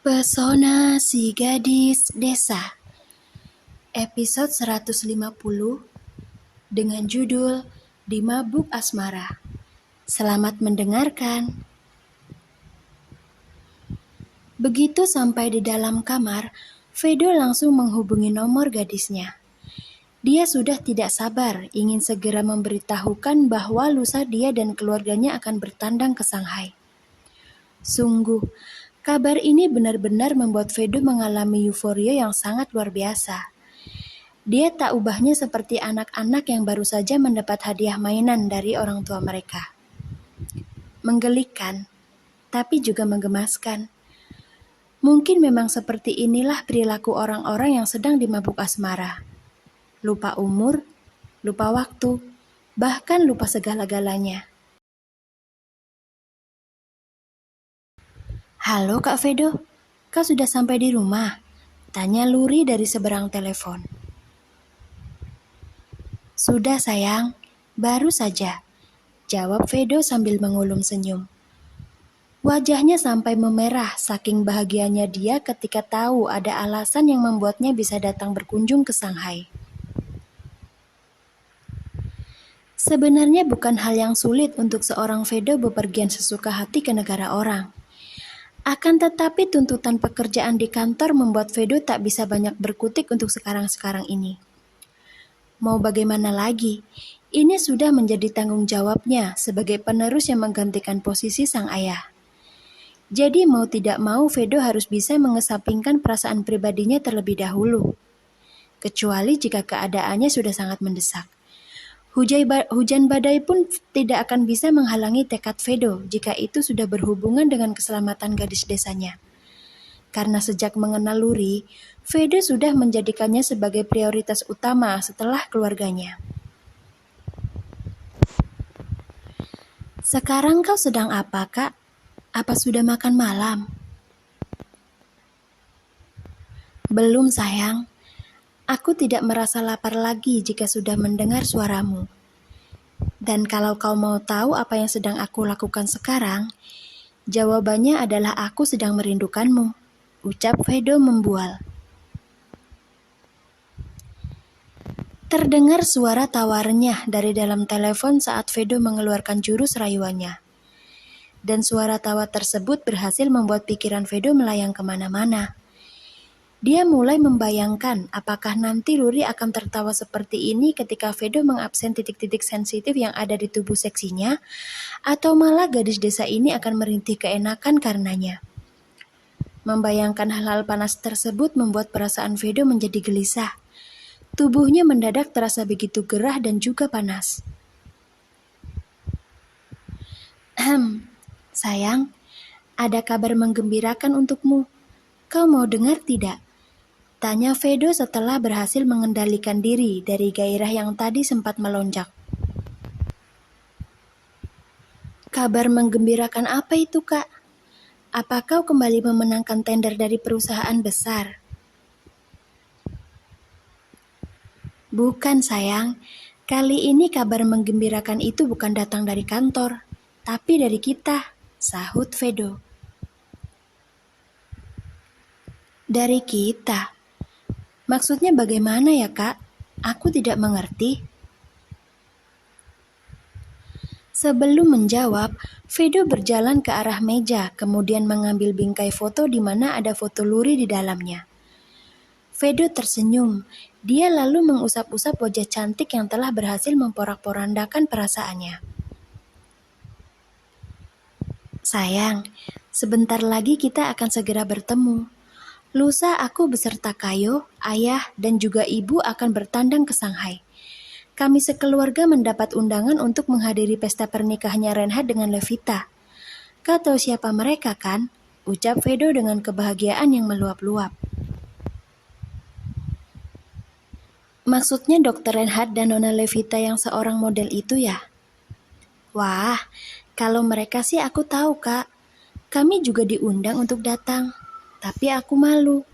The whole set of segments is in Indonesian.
Pesona si gadis desa, episode 150 dengan judul Di Mabuk Asmara. Selamat mendengarkan. Begitu sampai di dalam kamar, Vedo langsung menghubungi nomor gadisnya. Dia sudah tidak sabar ingin segera memberitahukan bahwa lusa dia dan keluarganya akan bertandang ke Shanghai. Sungguh, kabar ini benar-benar membuat Vedo mengalami euforia yang sangat luar biasa. Dia tak ubahnya seperti anak-anak yang baru saja mendapat hadiah mainan dari orang tua mereka. Menggelikan, tapi juga menggemaskan. Mungkin memang seperti inilah perilaku orang-orang yang sedang dimabuk asmara. Lupa umur, lupa waktu, bahkan lupa segala-galanya. Halo Kak Vedo, kau sudah sampai di rumah? Tanya Luri dari seberang telepon. Sudah sayang, baru saja, jawab Vedo sambil mengulum senyum. Wajahnya sampai memerah saking bahagianya dia ketika tahu ada alasan yang membuatnya bisa datang berkunjung ke Shanghai. Sebenarnya bukan hal yang sulit untuk seorang Vedo bepergian sesuka hati ke negara orang. Akan tetapi tuntutan pekerjaan di kantor membuat Vedo tak bisa banyak berkutik untuk sekarang-sekarang ini. Mau bagaimana lagi? Ini sudah menjadi tanggung jawabnya sebagai penerus yang menggantikan posisi sang ayah. Jadi mau tidak mau Vedo harus bisa mengesampingkan perasaan pribadinya terlebih dahulu. Kecuali jika keadaannya sudah sangat mendesak. Hujan badai pun tidak akan bisa menghalangi tekad Vedo jika itu sudah berhubungan dengan keselamatan gadis desanya. Karena sejak mengenal Luri, Vedo sudah menjadikannya sebagai prioritas utama setelah keluarganya. Sekarang kau sedang apa, Kak? Apa sudah makan malam? Belum, sayang. Aku tidak merasa lapar lagi jika sudah mendengar suaramu. Dan kalau kau mau tahu apa yang sedang aku lakukan sekarang, jawabannya adalah aku sedang merindukanmu, ucap Vedo membual. Terdengar suara tawarnya dari dalam telepon saat Vedo mengeluarkan jurus rayuannya. Dan suara tawa tersebut berhasil membuat pikiran Vedo melayang kemana-mana. Dia mulai membayangkan apakah nanti Luri akan tertawa seperti ini ketika Vedo mengabsen titik-titik sensitif yang ada di tubuh seksinya, atau malah gadis desa ini akan merintih keenakan karenanya. Membayangkan hal-hal panas tersebut membuat perasaan Vedo menjadi gelisah. Tubuhnya mendadak terasa begitu gerah dan juga panas. Sayang, ada kabar menggembirakan untukmu. Kau mau dengar tidak? Tanya Vedo setelah berhasil mengendalikan diri dari gairah yang tadi sempat melonjak. Kabar menggembirakan apa itu, Kak? Apa kau kembali memenangkan tender dari perusahaan besar? Bukan, sayang. Kali ini kabar menggembirakan itu bukan datang dari kantor, tapi dari kita, sahut Vedo. Dari kita? Maksudnya bagaimana ya, Kak? Aku tidak mengerti. Sebelum menjawab, Vedo berjalan ke arah meja, kemudian mengambil bingkai foto di mana ada foto Luri di dalamnya. Vedo tersenyum. Dia lalu mengusap-usap wajah cantik yang telah berhasil memporak-porandakan perasaannya. Sayang, sebentar lagi kita akan segera bertemu. Lusa aku beserta Kayo, ayah, dan juga ibu akan bertandang ke Shanghai. Kami sekeluarga mendapat undangan untuk menghadiri pesta pernikahannya Renhard dengan Levita. Kau tahu siapa mereka kan? Ucap Vedo dengan kebahagiaan yang meluap-luap. Maksudnya Dr. Renhard dan Nona Levita yang seorang model itu ya? Wah, kalau mereka sih aku tahu, Kak. Kami juga diundang untuk datang. Tapi aku malu.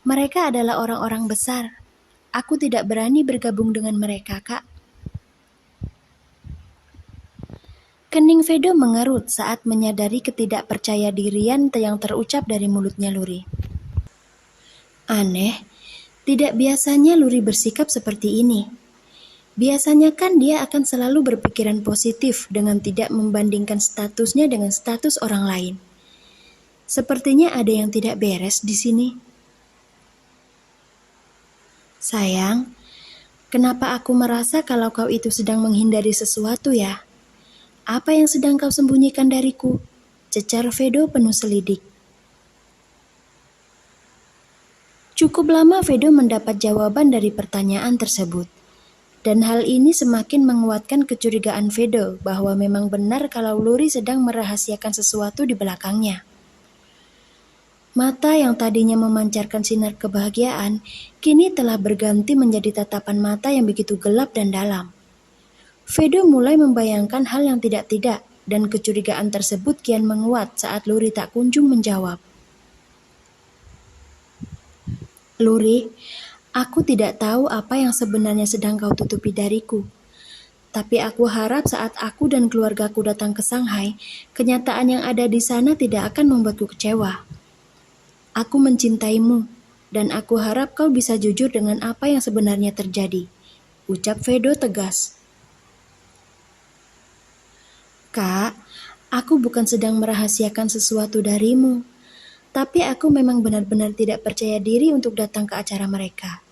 Mereka adalah orang-orang besar. Aku tidak berani bergabung dengan mereka, Kak. Kening Vedo mengerut saat menyadari ketidakpercayadirian yang terucap dari mulutnya Luri. Aneh, tidak biasanya Luri bersikap seperti ini. Biasanya kan dia akan selalu berpikiran positif dengan tidak membandingkan statusnya dengan status orang lain. Sepertinya ada yang tidak beres di sini. Sayang, kenapa aku merasa kalau kau itu sedang menghindari sesuatu ya? Apa yang sedang kau sembunyikan dariku? Cecar Vedo penuh selidik. Cukup lama Vedo mendapat jawaban dari pertanyaan tersebut. Dan hal ini semakin menguatkan kecurigaan Vedo bahwa memang benar kalau Luri sedang merahasiakan sesuatu di belakangnya. Mata yang tadinya memancarkan sinar kebahagiaan, kini telah berganti menjadi tatapan mata yang begitu gelap dan dalam. Vedo mulai membayangkan hal yang tidak-tidak, dan kecurigaan tersebut kian menguat saat Luri tak kunjung menjawab. Luri, aku tidak tahu apa yang sebenarnya sedang kau tutupi dariku. Tapi aku harap saat aku dan keluargaku datang ke Shanghai, kenyataan yang ada di sana tidak akan membuatku kecewa. Aku mencintaimu, dan aku harap kau bisa jujur dengan apa yang sebenarnya terjadi, ucap Vedo tegas. Kak, aku bukan sedang merahasiakan sesuatu darimu, tapi aku memang benar-benar tidak percaya diri untuk datang ke acara mereka.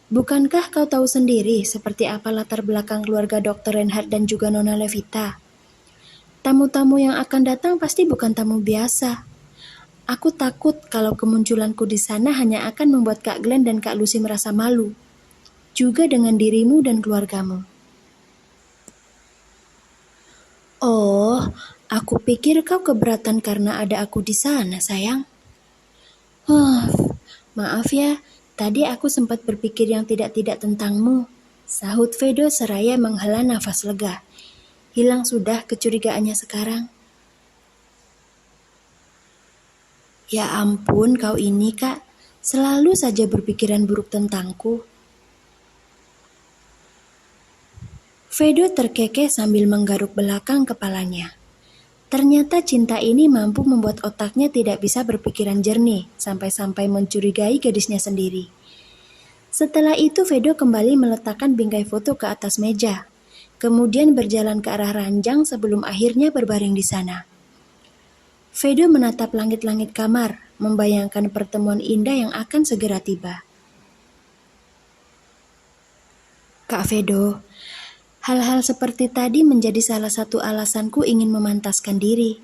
Bukankah kau tahu sendiri seperti apa latar belakang keluarga Dr. Reinhardt dan juga Nona Levita? Tamu-tamu yang akan datang pasti bukan tamu biasa. Aku takut kalau kemunculanku di sana hanya akan membuat Kak Glenn dan Kak Lucy merasa malu, juga dengan dirimu dan keluargamu. Oh, aku pikir kau keberatan karena ada aku di sana, sayang. Maaf ya, tadi aku sempat berpikir yang tidak-tidak tentangmu, sahut Vedo seraya menghela nafas lega. Hilang sudah kecurigaannya sekarang. Ya ampun, kau ini, Kak, selalu saja berpikiran buruk tentangku. Vedo terkekeh sambil menggaruk belakang kepalanya. Ternyata cinta ini mampu membuat otaknya tidak bisa berpikiran jernih, sampai-sampai mencurigai gadisnya sendiri. Setelah itu Vedo kembali meletakkan bingkai foto ke atas meja, kemudian berjalan ke arah ranjang sebelum akhirnya berbaring di sana. Vedo menatap langit-langit kamar, membayangkan pertemuan indah yang akan segera tiba. Kak Vedo, hal-hal seperti tadi menjadi salah satu alasanku ingin memantaskan diri.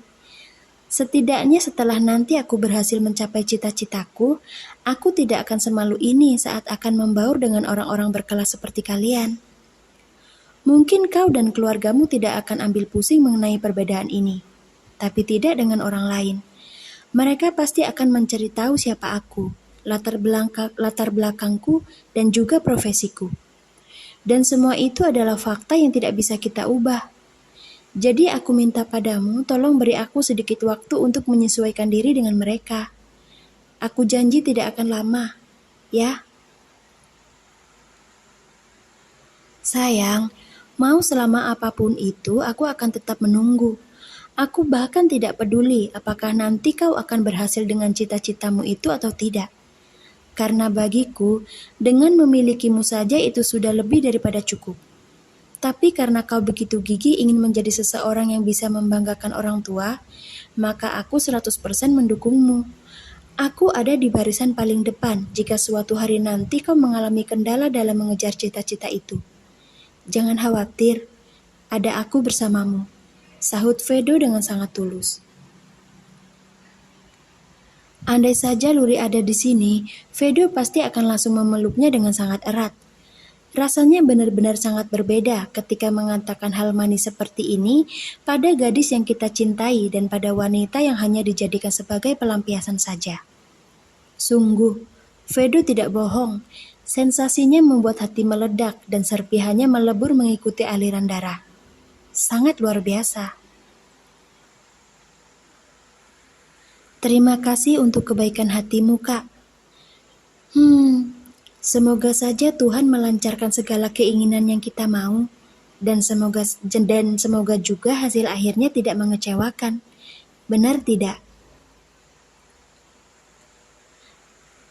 Setidaknya setelah nanti aku berhasil mencapai cita-citaku, aku tidak akan semalu ini saat akan membaur dengan orang-orang berkelas seperti kalian. Mungkin kau dan keluargamu tidak akan ambil pusing mengenai perbedaan ini, tapi tidak dengan orang lain. Mereka pasti akan mencari tahu siapa aku, latar belakangku, dan juga profesiku. Dan semua itu adalah fakta yang tidak bisa kita ubah. Jadi aku minta padamu, tolong beri aku sedikit waktu untuk menyesuaikan diri dengan mereka. Aku janji tidak akan lama, ya. Sayang, mau selama apapun itu, aku akan tetap menunggu. Aku bahkan tidak peduli apakah nanti kau akan berhasil dengan cita-citamu itu atau tidak. Karena bagiku, dengan memilikimu saja itu sudah lebih daripada cukup. Tapi karena kau begitu gigih ingin menjadi seseorang yang bisa membanggakan orang tua, maka aku 100% mendukungmu. Aku ada di barisan paling depan jika suatu hari nanti kau mengalami kendala dalam mengejar cita-cita itu. Jangan khawatir, ada aku bersamamu, sahut Vedo dengan sangat tulus. Andai saja Luri ada di sini, Vedo pasti akan langsung memeluknya dengan sangat erat. Rasanya benar-benar sangat berbeda ketika mengatakan hal manis seperti ini pada gadis yang kita cintai dan pada wanita yang hanya dijadikan sebagai pelampiasan saja. Sungguh, Vedo tidak bohong. Sensasinya membuat hati meledak dan serpihannya melebur mengikuti aliran darah. Sangat luar biasa. Terima kasih untuk kebaikan hatimu, Kak. Semoga saja Tuhan melancarkan segala keinginan yang kita mau. Dan semoga juga hasil akhirnya tidak mengecewakan. Benar tidak?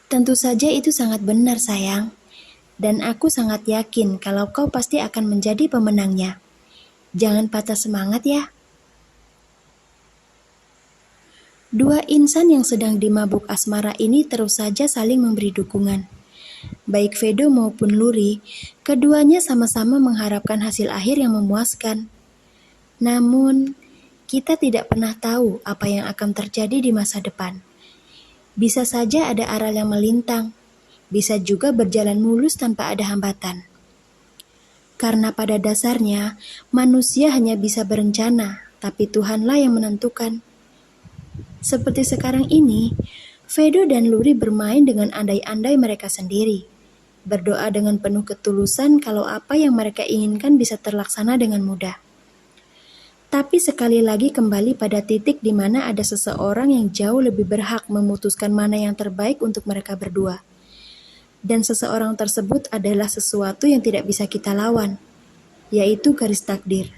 Tentu saja itu sangat benar, sayang. Dan aku sangat yakin kalau kau pasti akan menjadi pemenangnya. Jangan patah semangat ya. Dua insan yang sedang dimabuk asmara ini terus saja saling memberi dukungan. Baik Vedo maupun Luri, keduanya sama-sama mengharapkan hasil akhir yang memuaskan. Namun, kita tidak pernah tahu apa yang akan terjadi di masa depan. Bisa saja ada aral yang melintang, bisa juga berjalan mulus tanpa ada hambatan. Karena pada dasarnya, manusia hanya bisa berencana, tapi Tuhanlah yang menentukan. Seperti sekarang ini, Vedo dan Luri bermain dengan andai-andai mereka sendiri. Berdoa dengan penuh ketulusan kalau apa yang mereka inginkan bisa terlaksana dengan mudah. Tapi sekali lagi kembali pada titik di mana ada seseorang yang jauh lebih berhak memutuskan mana yang terbaik untuk mereka berdua. Dan seseorang tersebut adalah sesuatu yang tidak bisa kita lawan, yaitu garis takdir.